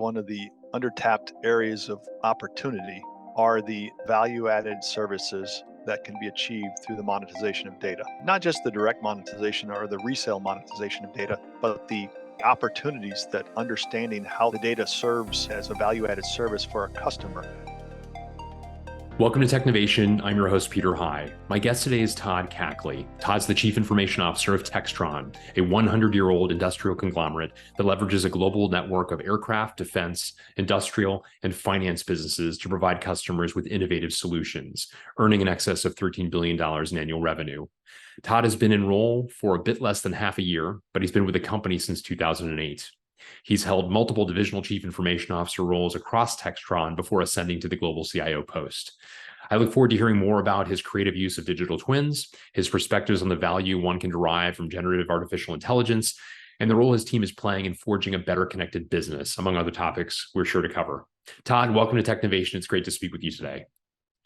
one of the undertapped areas of opportunity are the value-added services that can be achieved through the monetization of data. Not just the direct monetization or the resale monetization of data, but the opportunities that understanding how the data serves as a value-added service for a customer. Welcome to Technovation. I'm your host, Peter High. My guest today is Todd Kackley. Todd's the Chief Information Officer of Textron, a 100-year-old industrial conglomerate that leverages a global network of aircraft, defense, industrial, and finance businesses to provide customers with innovative solutions, earning in excess of $13 billion in annual revenue. Todd has been in role for a bit less than half a year, but he's been with the company since 2008. He's held multiple divisional chief information officer roles across Textron before ascending to the Global CIO post. I look forward to hearing more about his creative use of digital twins, his perspectives on the value one can derive from generative artificial intelligence, and the role his team is playing in forging a better connected business, among other topics we're sure to cover. Todd, welcome to Technovation. It's great to speak with you today.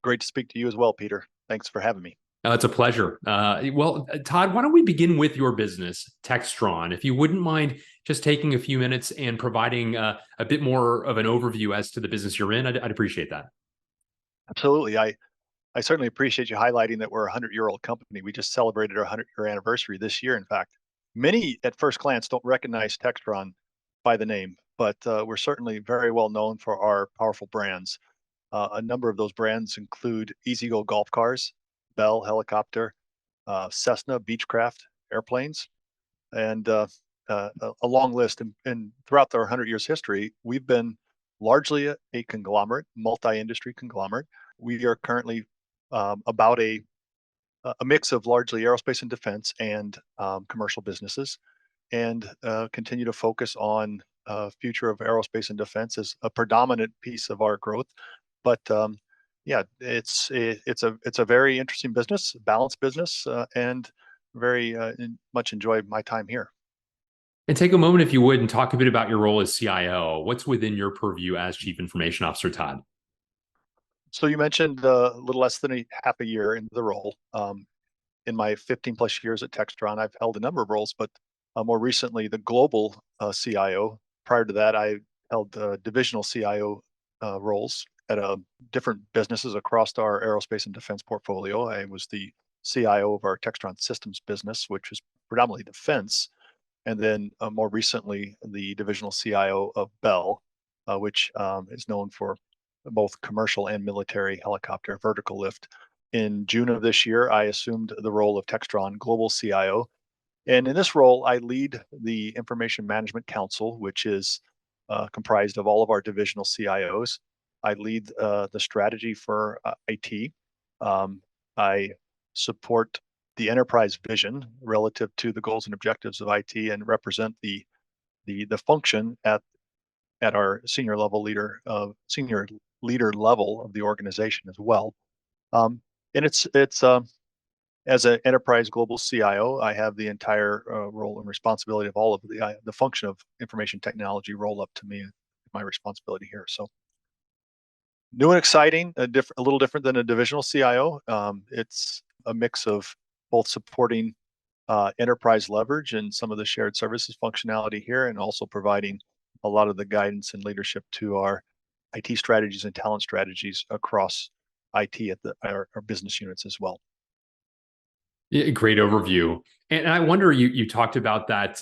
Great to speak to you as well, Peter. Thanks for having me. It's a pleasure. Todd, why don't we begin with your business, Textron? If you wouldn't mind just taking a few minutes and providing a bit more of an overview as to the business you're in, I'd appreciate that. Absolutely. I certainly appreciate you highlighting that we're a 100-year-old company. We just celebrated our 100-year anniversary this year, in fact. Many at first glance don't recognize Textron by the name, but we're certainly very well known for our powerful brands. A number of those brands include E-Z-GO golf cars, Bell helicopter, Cessna Beechcraft airplanes, and a long list. And throughout our 100 years history, we've been largely a conglomerate, multi-industry conglomerate. We are currently about a mix of largely aerospace and defense and commercial businesses, and continue to focus on future of aerospace and defense as a predominant piece of our growth. But yeah, it's a very interesting business, balanced business, and very much enjoy my time here. And take a moment, if you would, and talk a bit about your role as CIO. What's within your purview as Chief Information Officer, Todd? So you mentioned a little less than half a year into the role. In my 15 plus years at Textron, I've held a number of roles, but more recently, the Global CIO. Prior to that, I held Divisional CIO roles at different businesses across our aerospace and defense portfolio. I was the CIO of our Textron Systems business, which is predominantly defense, and then more recently, the Divisional CIO of Bell, which is known for both commercial and military helicopter vertical lift. In June of this year, I assumed the role of Textron Global CIO. And in this role, I lead the Information Management Council, which is comprised of all of our divisional CIOs. I lead the strategy for IT. I support the enterprise vision relative to the goals and objectives of IT, and represent the function at our senior leader level of the organization as well. And it's as an enterprise global CIO, I have the entire role and responsibility of all of the function of information technology roll up to me, my responsibility here. So new and exciting, a little different than a divisional CIO. It's a mix of both supporting enterprise leverage and some of the shared services functionality here, and also providing a lot of the guidance and leadership to our IT strategies and talent strategies across IT at our business units as well. Yeah, great overview. And I wonder, you talked about that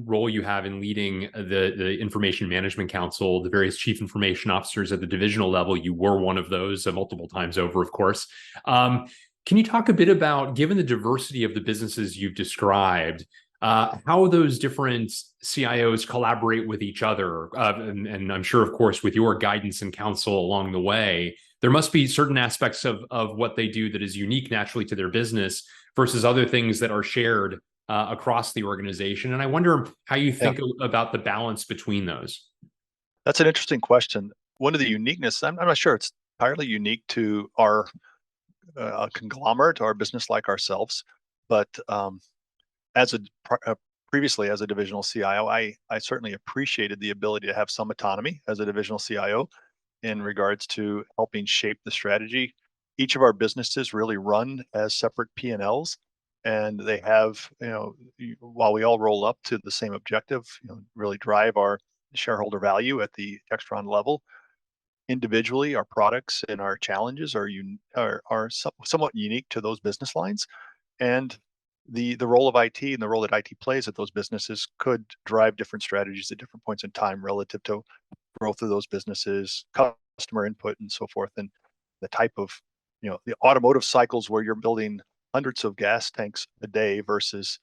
role you have in leading the Information Management Council, the various chief information officers at the divisional level. You were one of those multiple times over, of course. Can you talk a bit about, given the diversity of the businesses you've described, how those different CIOs collaborate with each other? And I'm sure, of course, with your guidance and counsel along the way, there must be certain aspects of what they do that is unique naturally to their business versus other things that are shared across the organization. And I wonder how you think about the balance between those. That's an interesting question. One of the uniqueness, I'm not sure it's entirely unique to our conglomerate, our business like ourselves, but previously as a divisional CIO, I certainly appreciated the ability to have some autonomy as a divisional CIO in regards to helping shape the strategy. Each of our businesses really run as separate P&Ls, and they have, while we all roll up to the same objective, really drive our shareholder value at the Textron level. Individually, our products and our challenges are somewhat unique to those business lines, and the role of IT and the role that IT plays at those businesses could drive different strategies at different points in time relative to growth of those businesses, customer input, and so forth. And the type of, the automotive cycles where you're building hundreds of gas tanks a day versus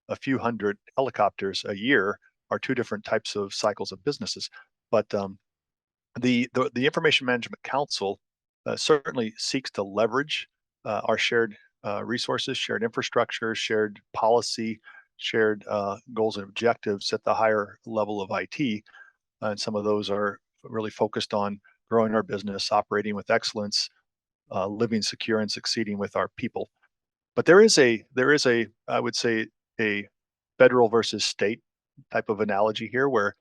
a few hundred helicopters a year are two different types of cycles of businesses. But the Information Management Council certainly seeks to leverage our shared resources, shared infrastructure, shared policy, shared goals and objectives at the higher level of IT. And some of those are really focused on growing our business, operating with excellence, living secure and succeeding with our people. But there is a I would say a federal versus state type of analogy here where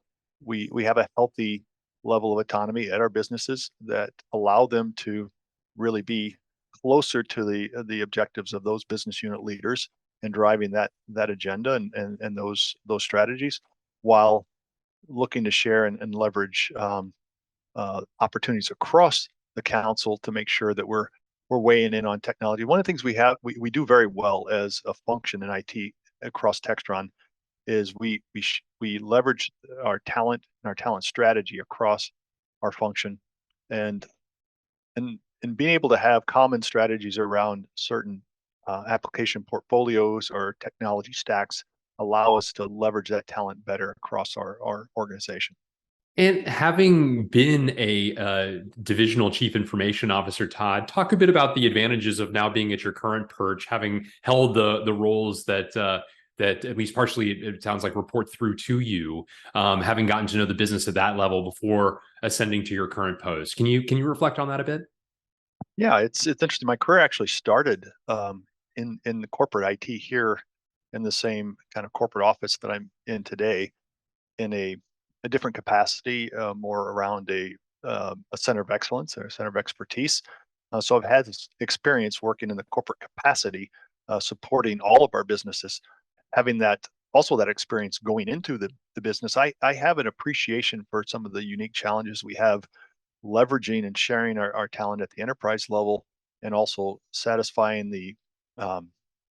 we have a healthy level of autonomy at our businesses that allow them to really be closer to the objectives of those business unit leaders and driving that agenda and those strategies, while looking to share and leverage opportunities across the council to make sure that we're weighing in on technology. One of the things we do very well as a function in IT across Textron is we leverage our talent and our talent strategy across our function, and and being able to have common strategies around certain application portfolios or technology stacks allow us to leverage that talent better across our organization. And having been a divisional chief information officer, Todd, talk a bit about the advantages of now being at your current perch, having held the roles that at least partially it sounds like report through to you, having gotten to know the business at that level before ascending to your current post. Can you reflect on that a bit? Yeah, it's interesting. My career actually started in the corporate IT here in the same kind of corporate office that I'm in today, in a different capacity, more around a center of excellence or a center of expertise. So I've had this experience working in the corporate capacity, supporting all of our businesses. Having that experience going into the business, I have an appreciation for some of the unique challenges we have leveraging and sharing our talent at the enterprise level, and also satisfying um,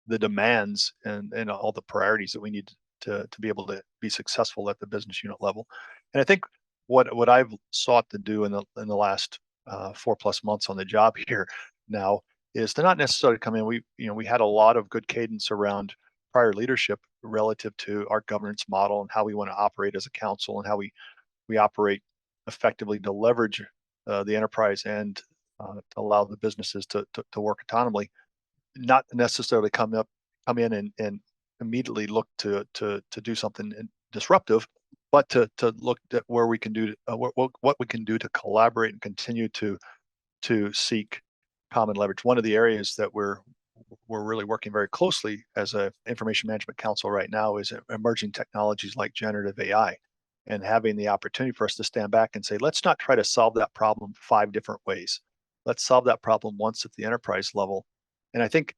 the demands and all the priorities that we need to be able to be successful at the business unit level. And I think what I've sought to do in the last 4+ months on the job here now is to not necessarily come in. We had a lot of good cadence around prior leadership relative to our governance model and how we want to operate as a council and how we operate effectively to leverage the enterprise and to allow the businesses to work autonomously, not necessarily come in and immediately look to do something disruptive, but to look at where we can do what we can do to collaborate and continue to seek common leverage. One of the areas that we're really working very closely as a information management council right now is emerging technologies like generative AI, and having the opportunity for us to stand back and say, let's not try to solve that problem 5 different ways. Let's solve that problem once at the enterprise level. And I think,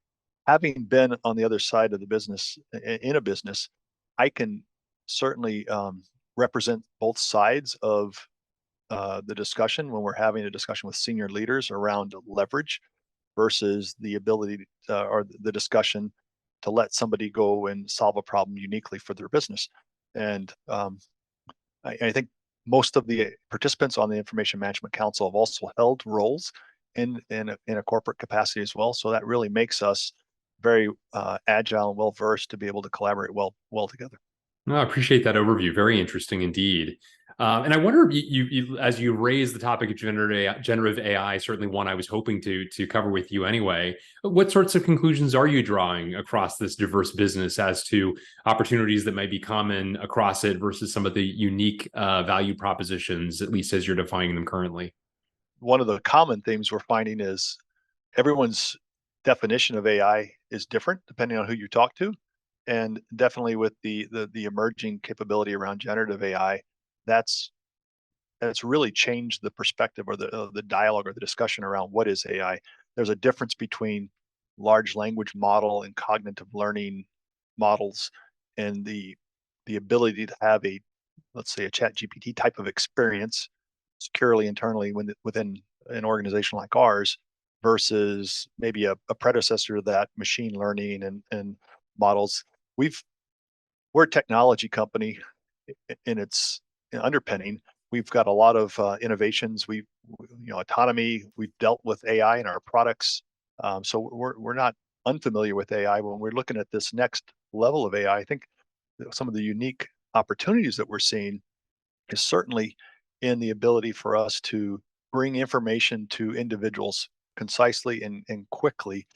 having been on the other side of the business in a business, I can certainly represent both sides of the discussion when we're having a discussion with senior leaders around leverage versus the ability or the discussion to let somebody go and solve a problem uniquely for their business. And I think most of the participants on the Information Management Council have also held roles in a corporate capacity as well. So that really makes us very agile and well versed to be able to collaborate well together. No, I appreciate that overview. Very interesting indeed. And I wonder if as you raise the topic of generative AI, certainly one I was hoping to cover with you anyway. What sorts of conclusions are you drawing across this diverse business as to opportunities that might be common across it versus some of the unique value propositions, at least as you're defining them currently? One of the common themes we're finding is everyone's definition of AI is different depending on who you talk to, and definitely with the emerging capability around generative AI, that's that's really changed the perspective or the dialogue or the discussion around what is AI. There's a difference between large language model and cognitive learning models, and the ability to have a let's say, a Chat GPT type of experience securely internally within an organization like ours versus maybe a predecessor to that, machine learning and models. We've we're a technology company in its underpinning. We've got a lot of innovations. Autonomy. We've dealt with AI in our products, so we're not unfamiliar with AI. When we're looking at this next level of AI, I think some of the unique opportunities that we're seeing is certainly in the ability for us to bring information to individuals concisely and quickly.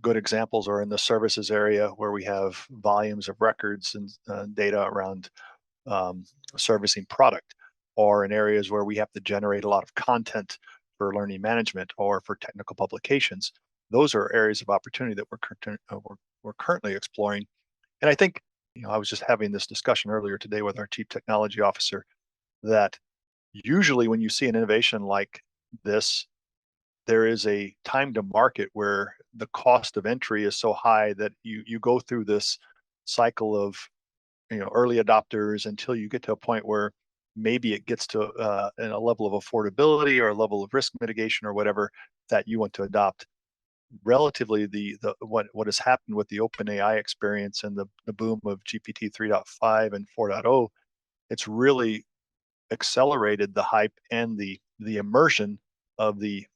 Good examples are in the services area where we have volumes of records and data around um, servicing product, or in areas where we have to generate a lot of content for learning management or for technical publications. Those are areas of opportunity that we're currently exploring. And I think, I was just having this discussion earlier today with our chief technology officer that usually when you see an innovation like this, there is a time to market where the cost of entry is so high that you go through this cycle of early adopters until you get to a point where maybe it gets to a level of affordability or a level of risk mitigation or whatever that you want to adopt. Relatively, the what has happened with the OpenAI experience and the boom of GPT 3.5 and 4.0, it's really accelerated the hype and the immersion of the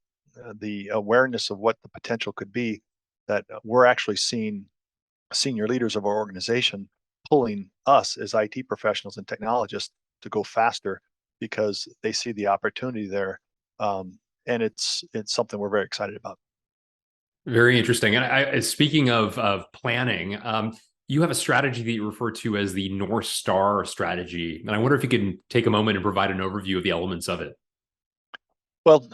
awareness of what the potential could be, that we're actually seeing senior leaders of our organization pulling us as IT professionals and technologists to go faster because they see the opportunity there. And it's something we're very excited about. Very interesting. And speaking of planning, you have a strategy that you refer to as the North Star strategy. And I wonder if you can take a moment and provide an overview of the elements of it. Well,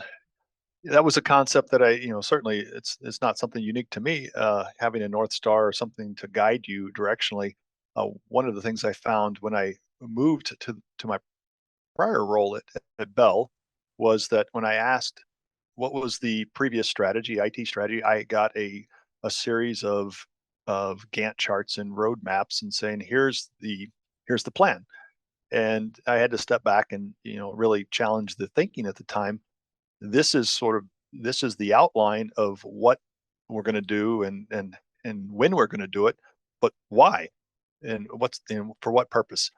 that was a concept that certainly it's not something unique to me. Having a North Star or something to guide you directionally. One of the things I found when I moved to my prior role at Bell was that when I asked what was the previous strategy, IT strategy, I got a series of Gantt charts and roadmaps and saying, here's the plan. And I had to step back and really challenge the thinking at the time. This is the outline of what we're going to do and when we're going to do it, but why and for what purpose.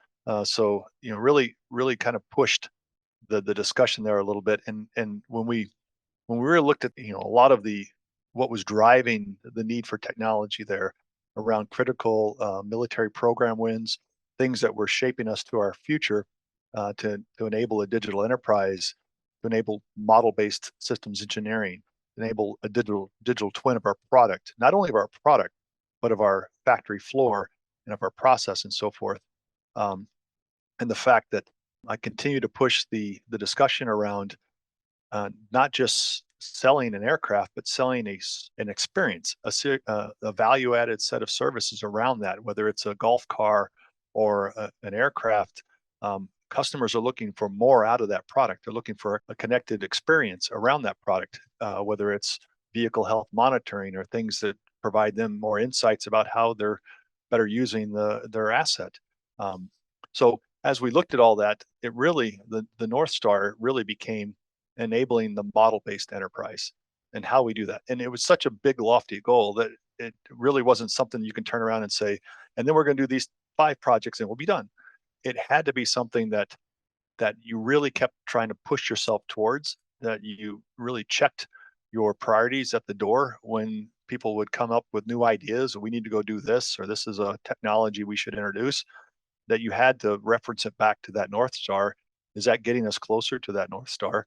So really kind of pushed the discussion there a little bit. And when we really looked at a lot of the what was driving the need for technology there around critical military program wins, things that were shaping us to our future, to enable a digital enterprise, to enable model-based systems engineering, enable a digital twin of our product, not only of our product, but of our factory floor and of our process and so forth. Um, and the fact that I continue to push the discussion around not just selling an aircraft, but selling an experience, a value added set of services around that, whether it's a golf car or an aircraft. Customers are looking for more out of that product. They're looking for a connected experience around that product, whether it's vehicle health monitoring or things that provide them more insights about how they're better using their asset. Um, so as we looked at all that, it really the North Star really became enabling the model-based enterprise and how we do that. And it was such a big, lofty goal that it really wasn't something you can turn around and say, and then we're going to do these 5 projects and we'll be done. It had to be something that you really kept trying to push yourself towards, that you really checked your priorities at the door when people would come up with new ideas. We need to go do this, or this is a technology we should introduce, that you had to reference it back to that North Star. Is that getting us closer to that North Star?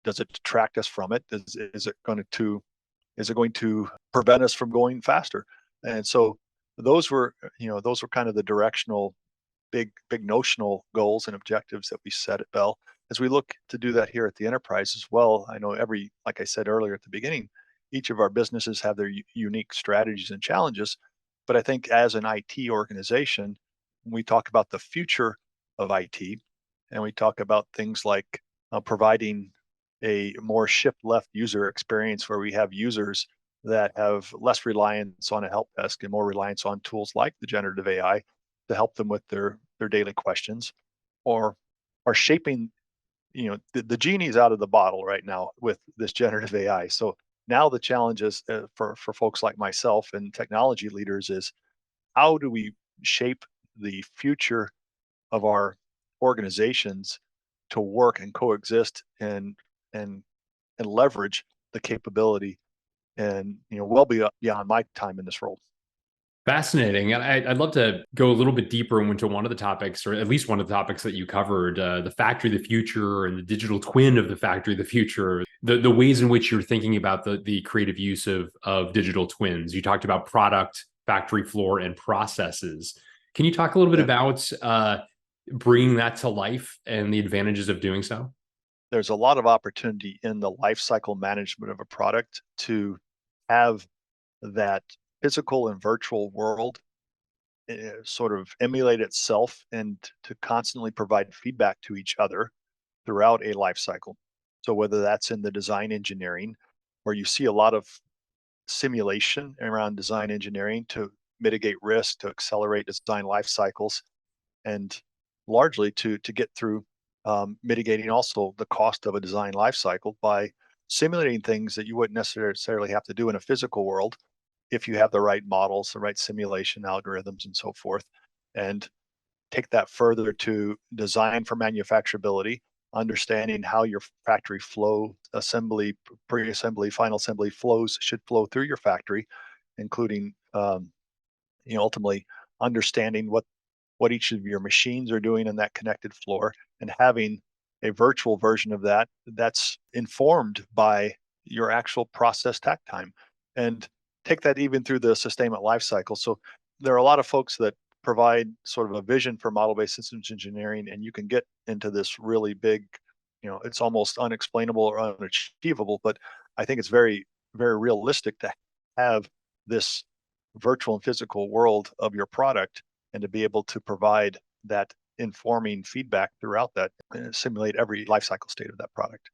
Does it detract us from it? Is it going to prevent us from going faster? And so those were kind of the directional, big notional goals and objectives that we set at Bell. As we look to do that here at the enterprise as well, I know like I said earlier at the beginning, each of our businesses have their unique strategies and challenges. But I think as an IT organization, when we talk about the future of IT, and we talk about things like providing a more shift left user experience where we have users that have less reliance on a help desk and more reliance on tools like the generative AI to help them with their daily questions. or are shaping, the genie's out of the bottle right now with this generative AI. So now the challenge is, for folks like myself and technology leaders, is how do we shape the future of our organizations to work and coexist and and leverage the capability, and well beyond my time in this role. Fascinating. And I'd love to go a little bit deeper into one of the topics, or at least one of the topics that you covered, the factory of the future and the digital twin of the factory of the future, the ways in which you're thinking about the creative use of digital twins. You talked about product, factory floor, and processes. Can you talk a little bit Yeah. about bringing that to life and the advantages of doing so? There's a lot of opportunity in the life cycle management of a product to have that physical and virtual world sort of emulate itself, and to constantly provide feedback to each other throughout a life cycle. So whether that's in the design engineering, where you see a lot of simulation around design engineering to mitigate risk, to accelerate design life cycles, and largely to get through mitigating also the cost of a design life cycle by simulating things that you wouldn't necessarily have to do in a physical world if you have the right models, the right simulation algorithms, and so forth. And take that further to design for manufacturability, understanding how your factory flow, assembly, pre-assembly, final assembly flows should flow through your factory, including ultimately understanding what each of your machines are doing in that connected floor, and having a virtual version of that that's informed by your actual process takt time, and take that even through the sustainment life cycle. So there are a lot of folks that provide sort of a vision for model-based systems engineering, and you can get into this really big, it's almost unexplainable or unachievable, but I think it's very, very realistic to have this virtual and physical world of your product, and to be able to provide that informing feedback throughout that and simulate every life cycle state of that product.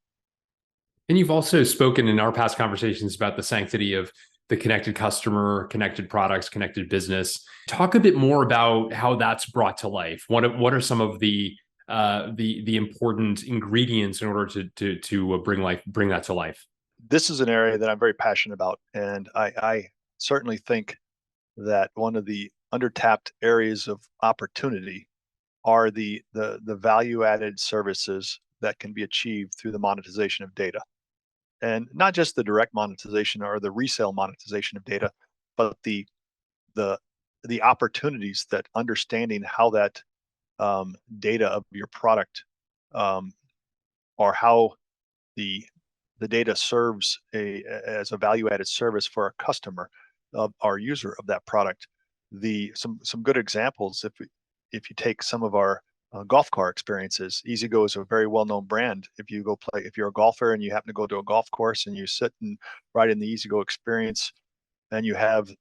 And you've also spoken in our past conversations about the sanctity of the connected customer, connected products, connected business. Talk a bit more about how that's brought to life. What are some of the important ingredients in order to bring that to life? This is an area that I'm very passionate about, and I certainly think that one of the undertapped areas of opportunity are the value added services that can be achieved through the monetization of data, and not just the direct monetization or the resale monetization of data, but the the opportunities that understanding how that data of your product, um, or how the the data serves as a value added service for our customer, our user of that product. The some good examples, if you take some of our golf car experiences. EasyGo is a very well known brand. If you're a golfer and you happen to go to a golf course and you sit and ride in the EasyGo experience, and you have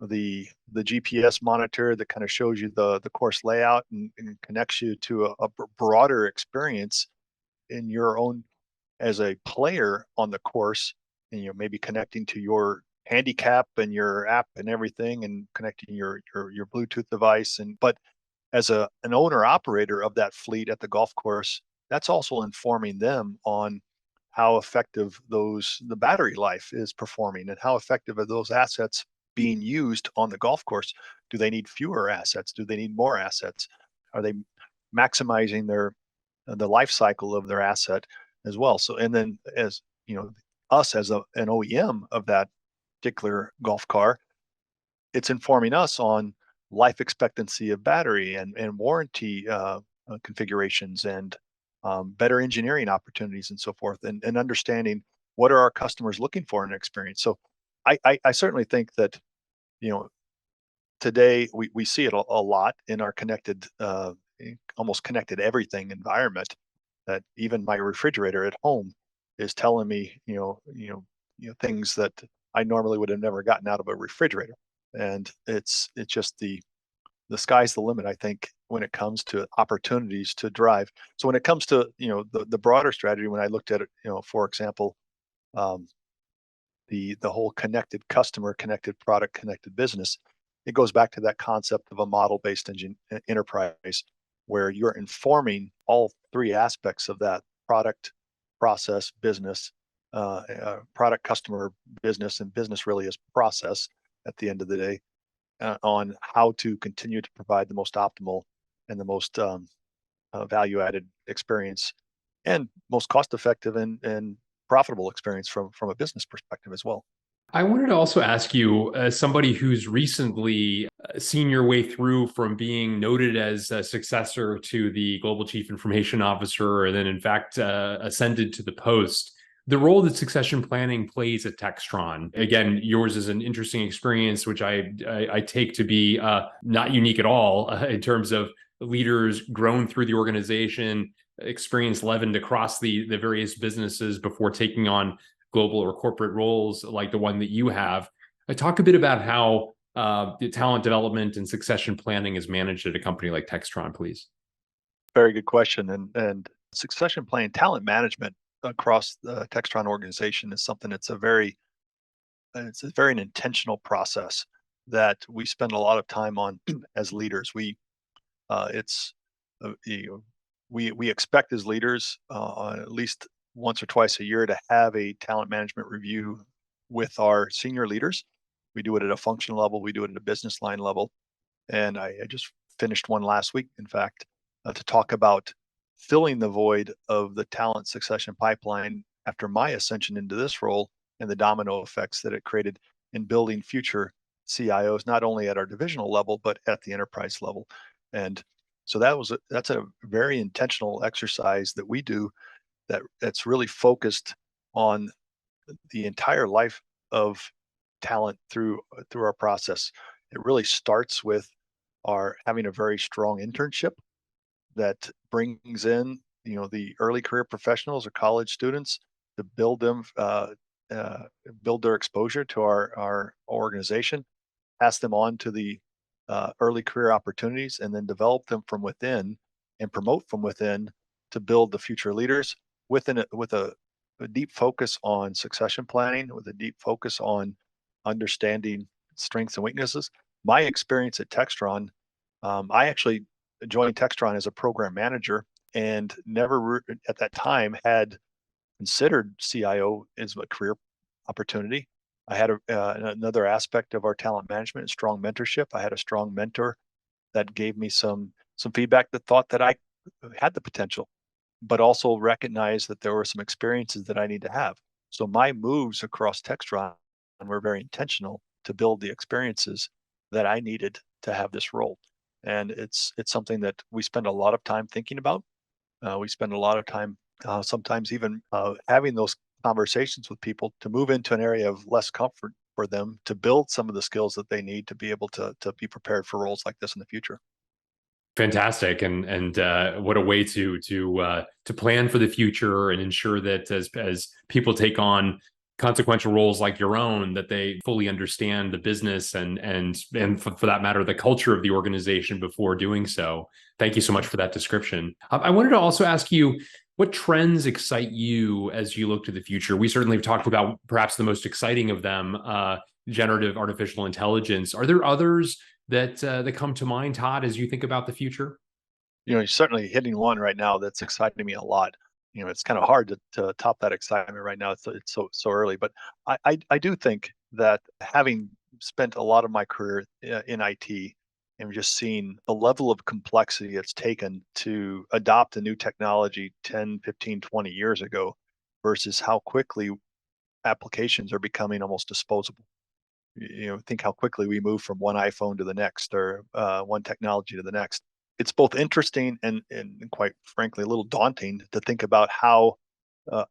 the GPS monitor that kind of shows you the course layout, and connects you to a broader experience in your own as a player on the course, and maybe connecting to your handicap and your app and everything, and connecting your Bluetooth device. And but as an owner operator of that fleet at the golf course, that's also informing them on how effective the battery life is performing, and how effective are those assets being used on the golf course. Do they need fewer assets? Do they need more assets? Are they maximizing the life cycle of their asset as well? So, and then, as us as an OEM of that particular golf car, it's informing us on life expectancy of battery, and warranty configurations, and better engineering opportunities, and so forth, and understanding what are our customers looking for in an experience. So I certainly think that, you know today we see it a lot in our connected, almost connected everything environment, that even my refrigerator at home is telling me, things that I normally would have never gotten out of a refrigerator. And it's just the sky's the limit, I think, when it comes to opportunities to drive. So when it comes to, the broader strategy, when I looked at it, for example, um, the whole connected customer, connected product, connected business, it goes back to that concept of a model based enterprise. where you're informing all three aspects of that: product, process, business, product, customer, business, and business really is process at the end of the day, on how to continue to provide the most optimal and the most value-added experience and most cost-effective and profitable experience from a business perspective as well. I wanted to also ask you, as somebody who's recently seen your way through from being noted as a successor to the Global Chief Information Officer, and then in fact ascended to the post, the role that succession planning plays at Textron. Again, yours is an interesting experience, which I take to be not unique at all in terms of leaders grown through the organization, experience leavened across the various businesses before taking on global or corporate roles like the one that you have. Talk a bit about how the talent development and succession planning is managed at a company like Textron, please. Very good question. And succession planning, talent management across the Textron organization is something that's it's a very intentional process that we spend a lot of time on as leaders. It's you know, we expect as leaders at least once or twice a year to have a talent management review with our senior leaders. We do it at a function level, we do it at a business line level, and I just finished one last week, in fact, to talk about filling the void of the talent succession pipeline after my ascension into this role and the domino effects that it created in building future CIOs, not only at our divisional level but at the enterprise level. And so that's a very intentional exercise that we do that's really focused on the entire life of talent through our process. It really starts with our having a very strong internship that brings in the early career professionals or college students to build them build their exposure to our organization, pass them on to the early career opportunities, and then develop them from within and promote from within to build the future leaders with a deep focus on succession planning, with a deep focus on understanding strengths and weaknesses. My experience at Textron, I actually joined Textron as a program manager and never at that time had considered CIO as a career opportunity. I had another aspect of our talent management, strong mentorship. I had a strong mentor that gave me some feedback that thought that I had the potential, but also recognized that there were some experiences that I need to have. So my moves across Textron were very intentional to build the experiences that I needed to have this role. And it's something that we spend a lot of time thinking about. We spend a lot of time, sometimes even having those conversations with people to move into an area of less comfort for them to build some of the skills that they need to be able to be prepared for roles like this in the future. Fantastic, and what a way to plan for the future and ensure that as people take on consequential roles like your own, that they fully understand the business and for that matter, the culture of the organization before doing so. Thank you so much for that description. I wanted to also ask you, what trends excite you as you look to the future? We certainly have talked about perhaps the most exciting of them, generative artificial intelligence. Are there others that come to mind, Todd, as you think about the future? You're certainly hitting one right now that's exciting me a lot. It's kind of hard to top that excitement right now. It's so early, but I do think that having spent a lot of my career in IT and just seeing the level of complexity it's taken to adopt a new technology 10, 15, 20 years ago versus how quickly applications are becoming almost disposable. Think how quickly we move from one iPhone to the next, or one technology to the next. It's both interesting and quite frankly a little daunting to think about how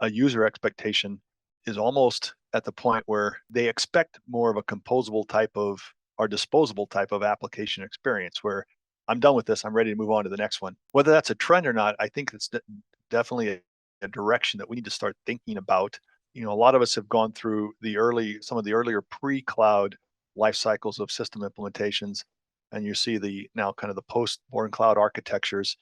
a user expectation is almost at the point where they expect more of a composable type of or disposable type of application experience, where I'm done with this, I'm ready to move on to the next one. Whether that's a trend or not, I think it's definitely a direction that we need to start thinking about. A lot of us have gone through some of the earlier pre-cloud life cycles of system implementations, and you see the now kind of the post-born cloud architectures,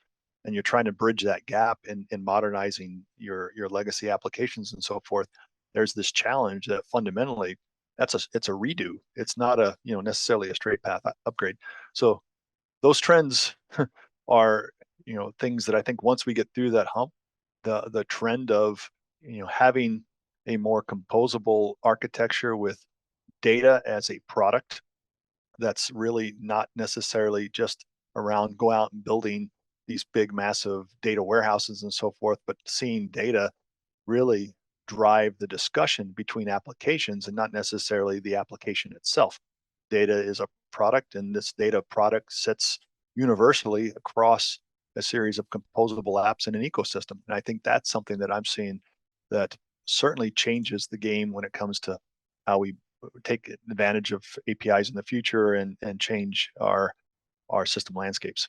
and you're trying to bridge that gap in modernizing your legacy applications and so forth. There's this challenge that fundamentally it's a redo. It's not necessarily a straight path upgrade. So those trends are things that I think once we get through that hump, the trend of having a more composable architecture with data as a product that's really not necessarily just around go out and building these big massive data warehouses and so forth, but seeing data really drive the discussion between applications and not necessarily the application itself. Data is a product, and this data product sits universally across a series of composable apps in an ecosystem. And I think that's something that I'm seeing that certainly changes the game when it comes to how we take advantage of APIs in the future and change our system landscapes.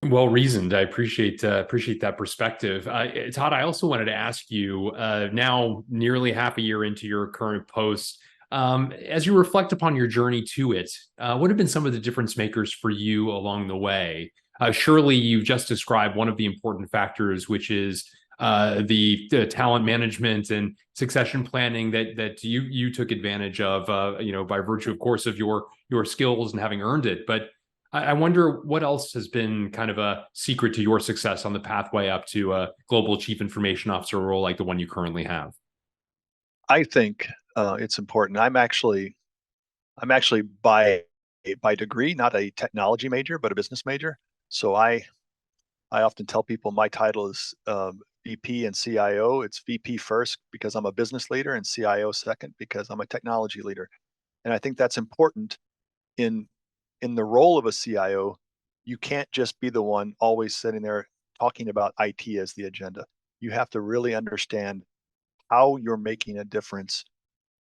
Well reasoned. I appreciate that perspective. Todd, I also wanted to ask you, now nearly half a year into your current post, as you reflect upon your journey to it, what have been some of the difference makers for you along the way? Surely you've just described one of the important factors, which is the talent management and succession planning that you took advantage of, by virtue, of course, of your skills and having earned it. But I wonder what else has been kind of a secret to your success on the pathway up to a global chief information officer role like the one you currently have. I think it's important. I'm actually by degree not a technology major, but a business major. So I often tell people my title is VP and CIO. It's VP first because I'm a business leader, and CIO second because I'm a technology leader. And I think that's important in the role of a CIO. You can't just be the one always sitting there talking about IT as the agenda. You have to really understand how you're making a difference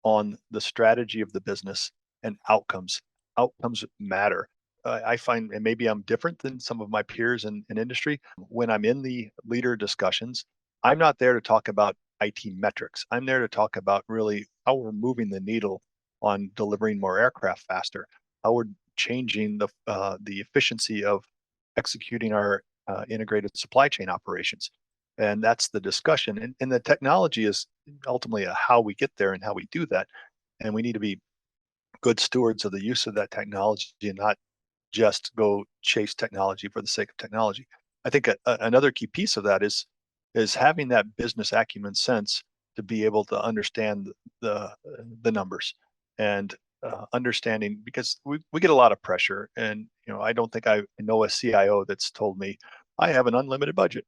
on the strategy of the business and outcomes. Outcomes matter. I find, and maybe I'm different than some of my peers in industry, when I'm in the leader discussions, I'm not there to talk about IT metrics. I'm there to talk about really how we're moving the needle on delivering more aircraft faster, how we're changing the efficiency of executing our integrated supply chain operations. And that's the discussion. And the technology is ultimately how we get there and how we do that. And we need to be good stewards of the use of that technology and not just go chase technology for the sake of technology. I think another key piece of that is having that business acumen sense to be able to understand the numbers and understanding, because we get a lot of pressure. And I don't think I know a CIO that's told me I have an unlimited budget.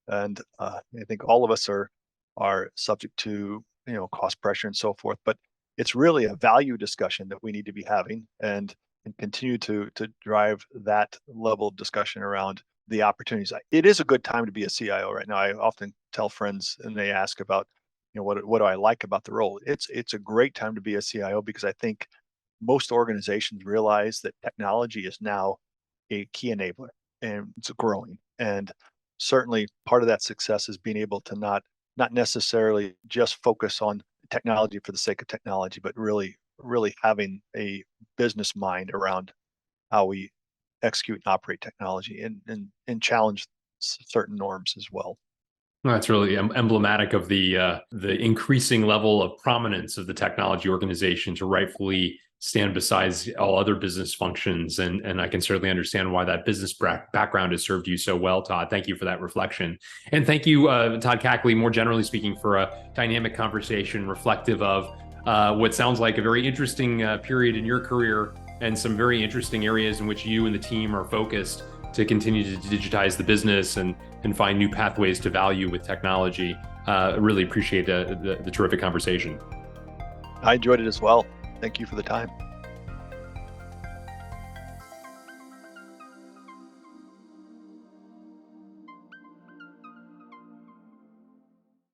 And I think all of us are subject to cost pressure and so forth. But it's really a value discussion that we need to be having, and continue to drive that level of discussion around the opportunities. It is a good time to be a CIO right now. I often tell friends, and they ask about, what do I like about the role? It's a great time to be a CIO, because I think most organizations realize that technology is now a key enabler, and it's growing. And certainly part of that success is being able to not necessarily just focus on technology for the sake of technology, but really having a business mind around how we execute and operate technology and challenge certain norms as well. Well, that's really emblematic of the increasing level of prominence of the technology organization to rightfully stand beside all other business functions. And I can certainly understand why that business background has served you so well, Todd. Thank you for that reflection. And thank you, Todd Kackley, more generally speaking, for a dynamic conversation reflective of what sounds like a very interesting period in your career, and some very interesting areas in which you and the team are focused to continue to digitize the business and find new pathways to value with technology. Really appreciate the terrific conversation. I enjoyed it as well. Thank you for the time.